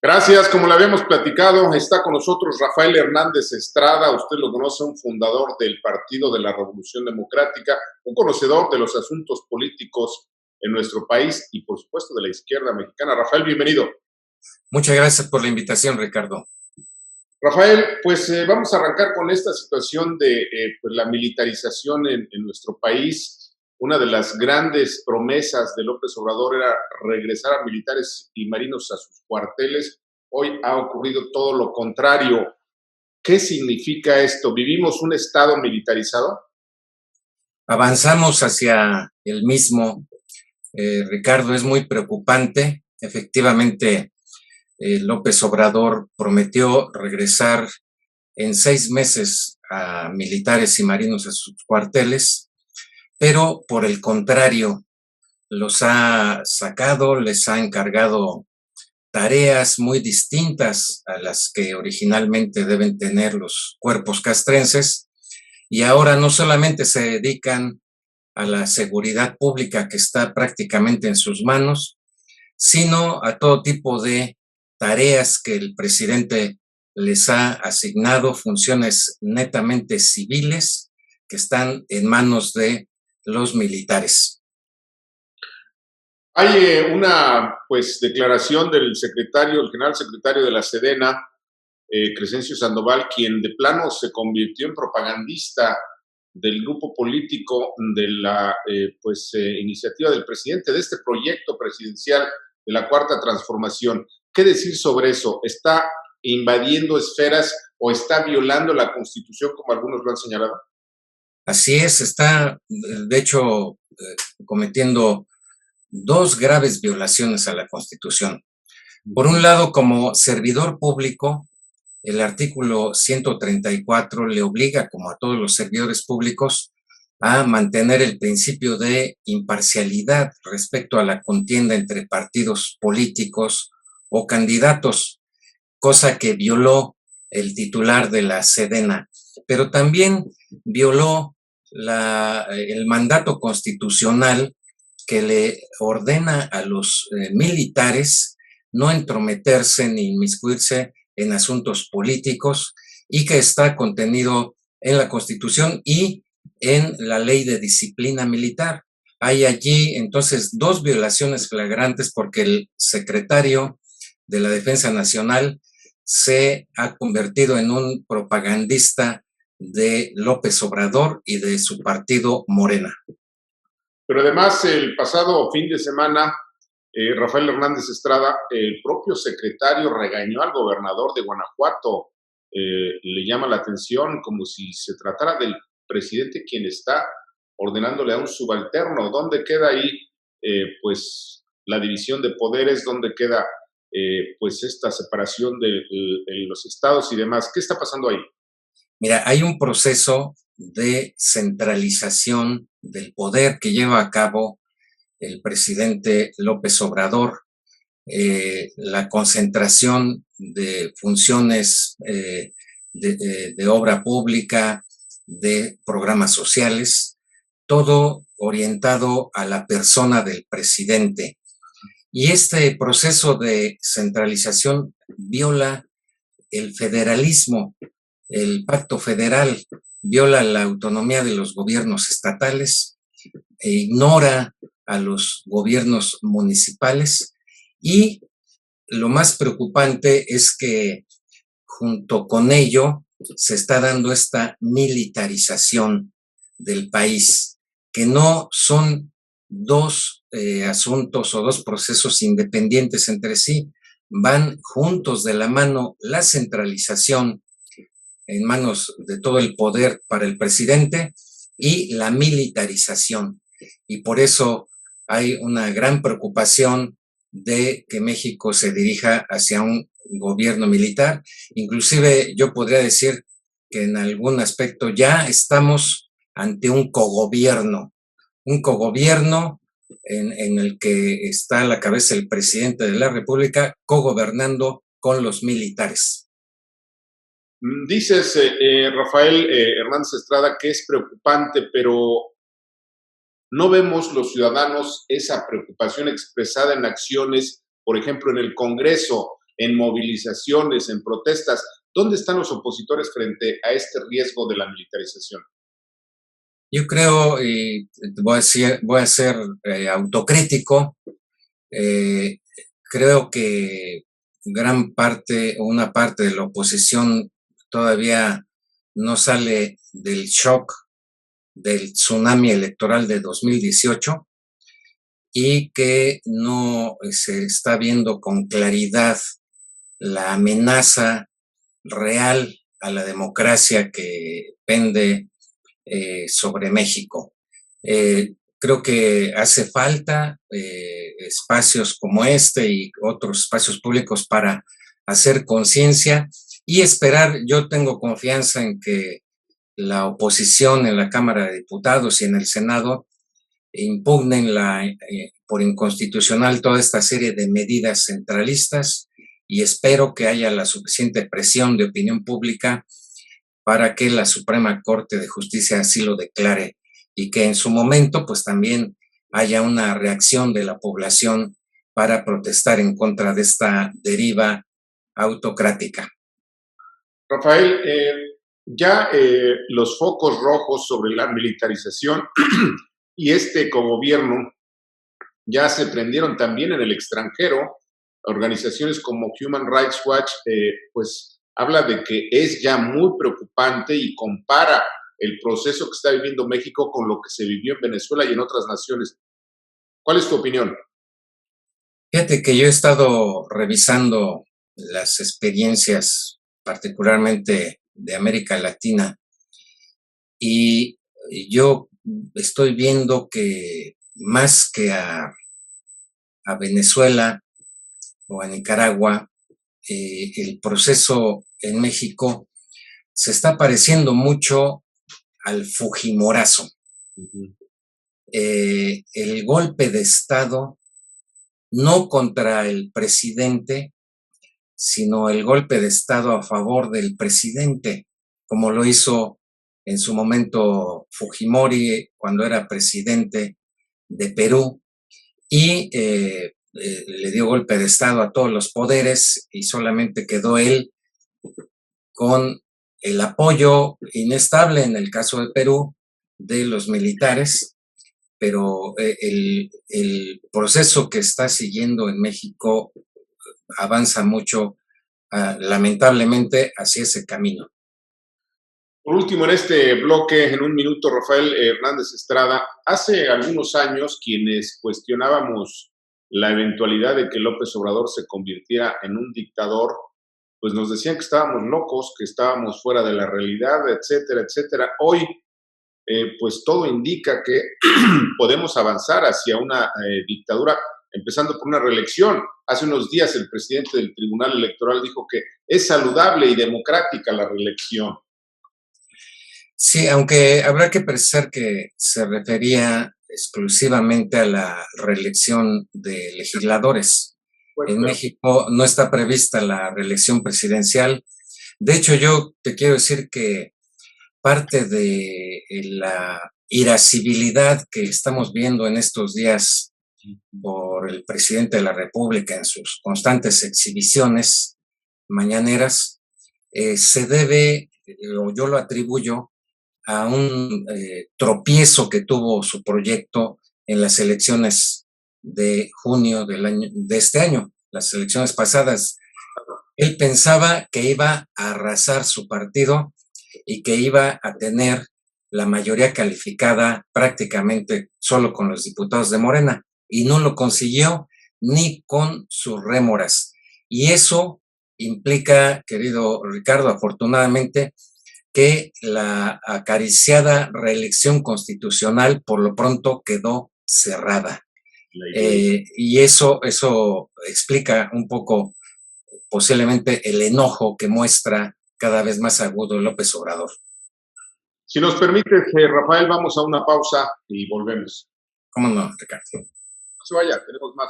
Gracias, como le habíamos platicado, está con nosotros Rafael Hernández Estrada, usted lo conoce, un fundador del Partido de la Revolución Democrática, un conocedor de los asuntos políticos en nuestro país y por supuesto de la izquierda mexicana. Rafael, bienvenido. Muchas gracias por la invitación, Ricardo. Rafael, pues vamos a arrancar con esta situación de pues, la militarización en nuestro país. Una de las grandes promesas de López Obrador era regresar a militares y marinos a sus cuarteles. Hoy ha ocurrido todo lo contrario. ¿Qué significa esto? ¿Vivimos un estado militarizado? Avanzamos hacia el mismo, Ricardo, es muy preocupante. Efectivamente, López Obrador prometió regresar en 6 meses a militares y marinos a sus cuarteles, pero por el contrario, los ha sacado, les ha encargado tareas muy distintas a las que originalmente deben tener los cuerpos castrenses, y ahora no solamente se dedican a la seguridad pública que está prácticamente en sus manos, sino a todo tipo de tareas que el presidente les ha asignado, funciones netamente civiles que están en manos de los militares. Hay una pues declaración del secretario, el general secretario de la Sedena, Crescencio Sandoval, quien de plano se convirtió en propagandista del grupo político de la iniciativa del presidente, de este proyecto presidencial de la Cuarta Transformación. ¿Qué decir sobre eso? ¿Está invadiendo esferas o está violando la Constitución como algunos lo han señalado? Así es, está de hecho cometiendo dos graves violaciones a la Constitución. Por un lado, como servidor público, el artículo 134 le obliga, como a todos los servidores públicos, a mantener el principio de imparcialidad respecto a la contienda entre partidos políticos o candidatos, cosa que violó el titular de la Sedena, pero también violó el mandato constitucional que le ordena a los militares no entrometerse ni inmiscuirse en asuntos políticos, y que está contenido en la Constitución y en la Ley de Disciplina Militar. Hay allí entonces dos violaciones flagrantes, porque el secretario de la Defensa Nacional se ha convertido en un propagandista de López Obrador y de su partido Morena. Pero además, el pasado fin de semana, Rafael Hernández Estrada, el propio secretario regañó al gobernador de Guanajuato. Le llama la atención como si se tratara del presidente quien está ordenándole a un subalterno. ¿Dónde queda ahí pues la división de poderes? ¿Dónde queda pues esta separación de los estados y demás? ¿Qué está pasando ahí? Mira, hay un proceso de centralización del poder que lleva a cabo el presidente López Obrador. La concentración de funciones de obra pública, de programas sociales, todo orientado a la persona del presidente. Y este proceso de centralización viola el federalismo, el pacto federal, viola la autonomía de los gobiernos estatales, ignora a los gobiernos municipales, y lo más preocupante es que junto con ello se está dando esta militarización del país, que no son dos asuntos o dos procesos independientes entre sí, van juntos de la mano: la centralización en manos de todo el poder para el presidente y la militarización. Y por eso hay una gran preocupación de que México se dirija hacia un gobierno militar. Inclusive yo podría decir que en algún aspecto ya estamos ante un cogobierno en el que está a la cabeza el presidente de la República, cogobernando con los militares. Dices, Rafael Hernández Estrada, que es preocupante, pero no vemos los ciudadanos esa preocupación expresada en acciones, por ejemplo, en el Congreso. en movilizaciones, en protestas. ¿Dónde están los opositores frente a este riesgo de la militarización? Yo creo, y voy a ser autocrítico, eh, creo que gran parte o una parte de la oposición todavía no sale del shock del tsunami electoral de 2018 y que no se está viendo con claridad la amenaza real a la democracia que pende sobre México. Creo que hace falta espacios como este y otros espacios públicos para hacer conciencia y esperar. Yo tengo confianza en que la oposición en la Cámara de Diputados y en el Senado impugnen por inconstitucional toda esta serie de medidas centralistas y espero que haya la suficiente presión de opinión pública para que la Suprema Corte de Justicia así lo declare y que en su momento pues también haya una reacción de la población para protestar en contra de esta deriva autocrática. Rafael, ya los focos rojos sobre la militarización y este gobierno ya se prendieron también en el extranjero. Organizaciones como Human Rights Watch, pues habla de que es ya muy preocupante y compara el proceso que está viviendo México con lo que se vivió en Venezuela y en otras naciones. ¿Cuál es tu opinión? Fíjate que yo he estado revisando las experiencias, particularmente de América Latina, y yo estoy viendo que más que a Venezuela o a Nicaragua, el proceso en México se está pareciendo mucho al Fujimorazo. El golpe de Estado, no contra el presidente, sino el golpe de Estado a favor del presidente, como lo hizo en su momento Fujimori cuando era presidente de Perú, y le dio golpe de Estado a todos los poderes y solamente quedó él con el apoyo inestable, en el caso de Perú, de los militares, pero el proceso que está siguiendo en México avanza mucho, lamentablemente, hacia ese camino. Por último, en este bloque, en un minuto, Rafael Hernández Estrada, hace algunos años quienes cuestionábamos la eventualidad de que López Obrador se convirtiera en un dictador, pues nos decían que estábamos locos, que estábamos fuera de la realidad, etcétera, etcétera. Hoy, pues todo indica que podemos avanzar hacia una dictadura, empezando por una reelección. Hace unos días el presidente del Tribunal Electoral dijo que es saludable y democrática la reelección. Sí, aunque habrá que precisar que se refería exclusivamente a la reelección de legisladores. En México no está prevista la reelección presidencial. De hecho, yo te quiero decir que parte de la irascibilidad que estamos viendo en estos días por el presidente de la República en sus constantes exhibiciones mañaneras, se debe, o yo lo atribuyo, a un tropiezo que tuvo su proyecto en las elecciones de junio de este año, las elecciones pasadas. Él pensaba que iba a arrasar su partido y que iba a tener la mayoría calificada prácticamente solo con los diputados de Morena, y no lo consiguió ni con sus rémoras. Y eso implica, querido Ricardo, afortunadamente, que la acariciada reelección constitucional por lo pronto quedó cerrada. Y eso explica un poco posiblemente el enojo que muestra cada vez más agudo López Obrador. Si nos permites, Rafael, vamos a una pausa y volvemos. ¿Cómo no, Ricardo? No se vaya, tenemos más.